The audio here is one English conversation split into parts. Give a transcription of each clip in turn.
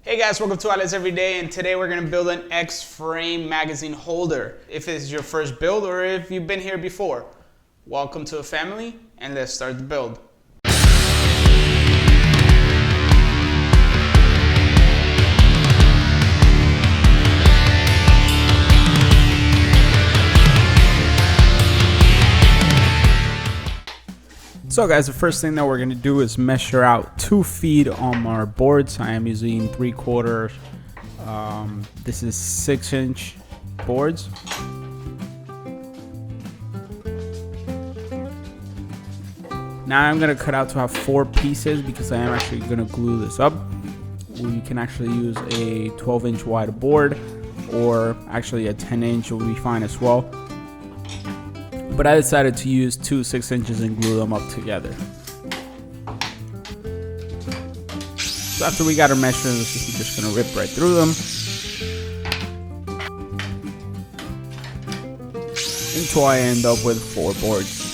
Hey guys, welcome to Alex Everyday, and today we're gonna build an X-frame magazine holder. If it's your first build or if you've been here before, welcome to the family and let's start the build. So guys, the first thing that we're going to do is measure out 2 feet on our boards. I am using 3/4. This is 6-inch boards. Now I'm going to cut out to have 4 pieces because I am actually going to glue this up. We can actually use a 12-inch wide board, or actually a 10-inch will be fine as well. But I decided to use 2 6-inches and glue them up together. So after we got our measurements, we're just gonna rip right through them until I end up with 4 boards.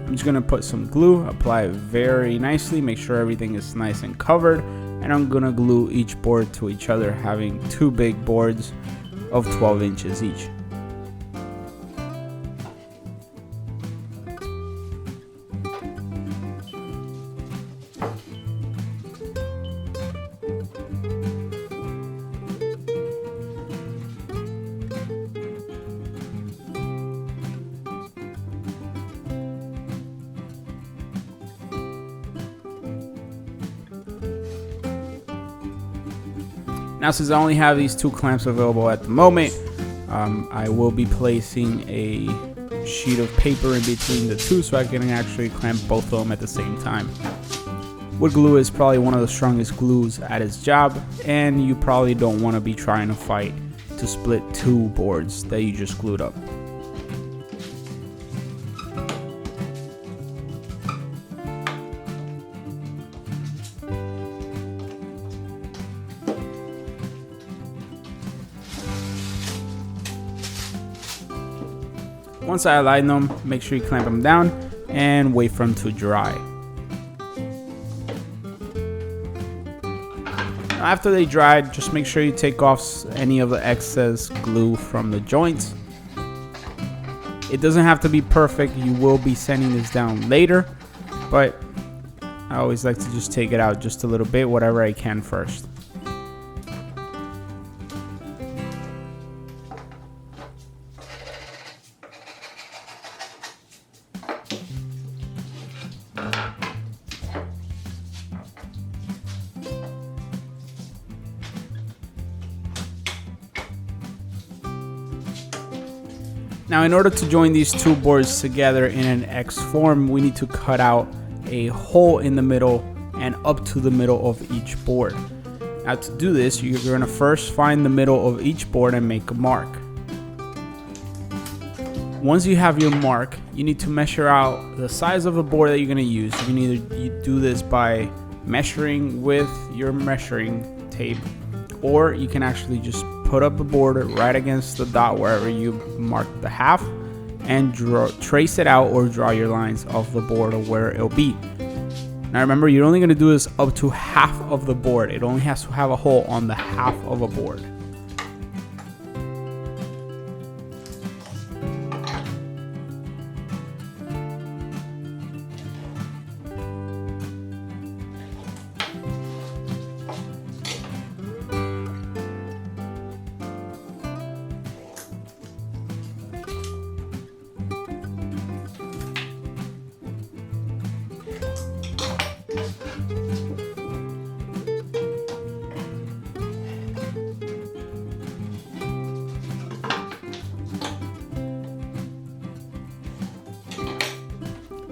I'm just gonna put some glue, apply it very nicely, make sure everything is nice and covered, and I'm gonna glue each board to each other, having 2 big boards of 12 inches each. Now, since I only have these 2 clamps available at the moment, I will be placing a sheet of paper in between the 2 so I can actually clamp both of them at the same time. Wood glue is probably one of the strongest glues at its job, and you probably don't want to be trying to fight to split 2 boards that you just glued up. Once I align them, make sure you clamp them down and wait for them to dry. After they dried, just make sure you take off any of the excess glue from the joints. It doesn't have to be perfect. You will be sanding this down later, but I always like to just take it out just a little bit, whatever I can first. Now, in order to join these 2 boards together in an X form, we need to cut out a hole in the middle and up to the middle of each board. Now, to do this, you're going to first find the middle of each board and make a mark. Once you have your mark, you need to measure out the size of the board that you're going to use. You can either do this by measuring with your measuring tape, or you can actually just put up a board right against the dot wherever you mark the half and trace it out or draw your lines of the board of where it'll be. Now remember, you're only going to do this up to half of the board. It only has to have a hole on the half of a board.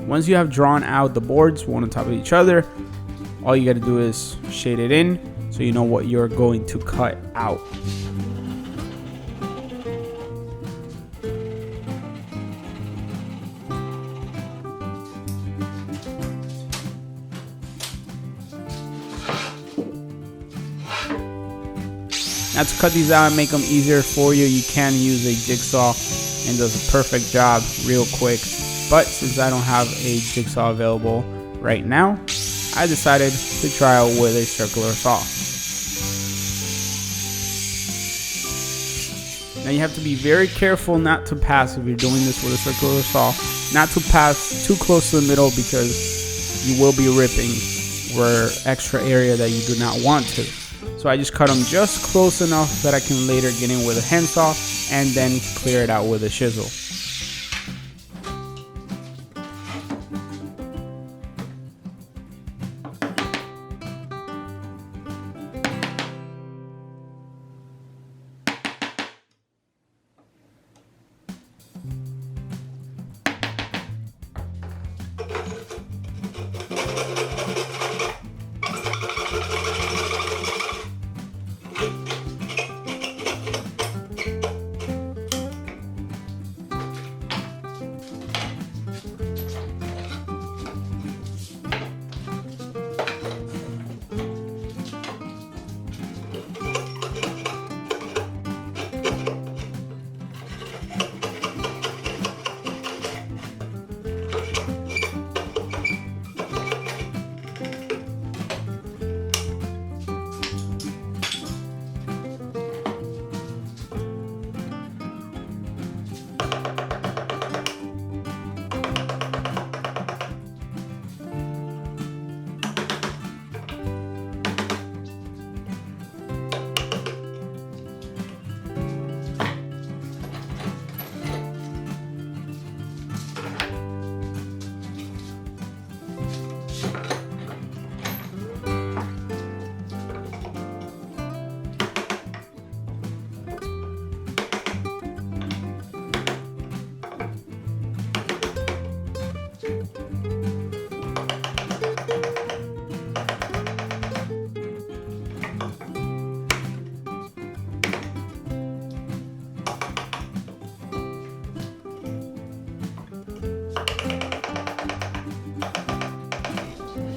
Once you have drawn out the boards one on top of each other, all you got to do is shade it in so you know what you're going to cut out. Now to cut these out and make them easier for you, you can use a jigsaw and does a perfect job real quick. But since I don't have a jigsaw available right now, I decided to try out with a circular saw. Now you have to be very careful not to pass, if you're doing this with a circular saw, not to pass too close to the middle, because you will be ripping where extra area that you do not want to. So I just cut them just close enough that I can later get in with a handsaw and then clear it out with a chisel.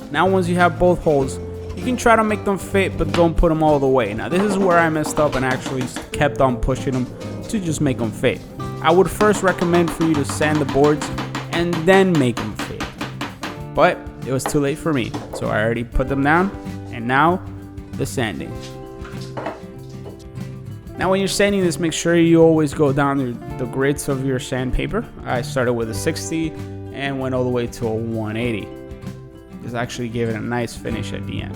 Now once you have both holes, you can try to make them fit, but don't put them all the way. Now this is where I messed up and actually kept on pushing them to just make them fit. I would first recommend for you to sand the boards and then make them fit. But it was too late for me, so I already put them down, and now the sanding. Now when you're sanding this, make sure you always go down the grits of your sandpaper. I started with a 60 and went all the way to a 180. This actually gave it a nice finish at the end.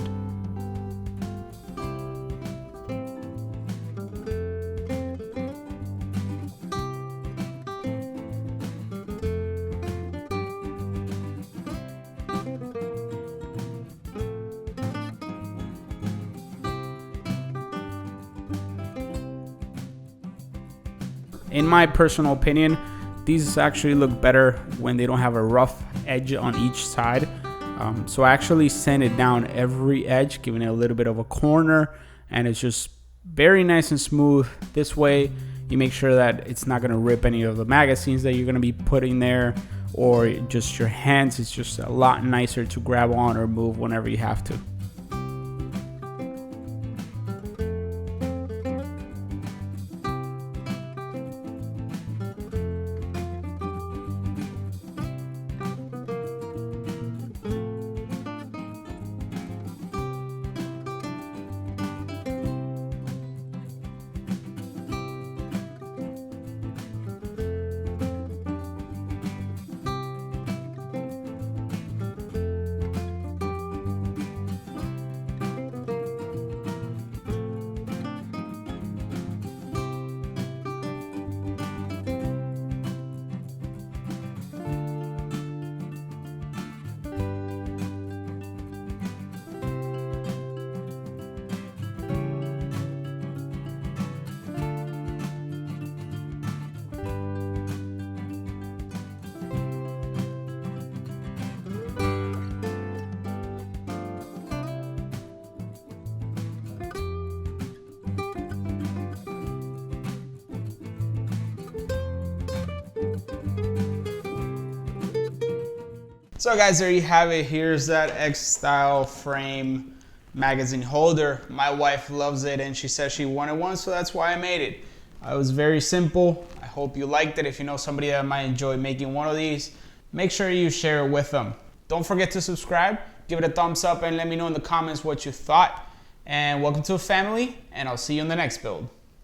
In my personal opinion, these actually look better when they don't have a rough edge on each side. So I actually sanded down every edge, giving it a little bit of a corner, and it's just very nice and smooth. This way you make sure that it's not going to rip any of the magazines that you're going to be putting there, or just your hands. It's just a lot nicer to grab on or move whenever you have to. So guys, there you have it. Here's that X-style frame magazine holder. My wife loves it and she says she wanted one, so that's why I made it. It was very simple. I hope you liked it. If you know somebody that might enjoy making one of these, make sure you share it with them. Don't forget to subscribe, give it a thumbs up, and let me know in the comments what you thought. And welcome to the family, and I'll see you in the next build.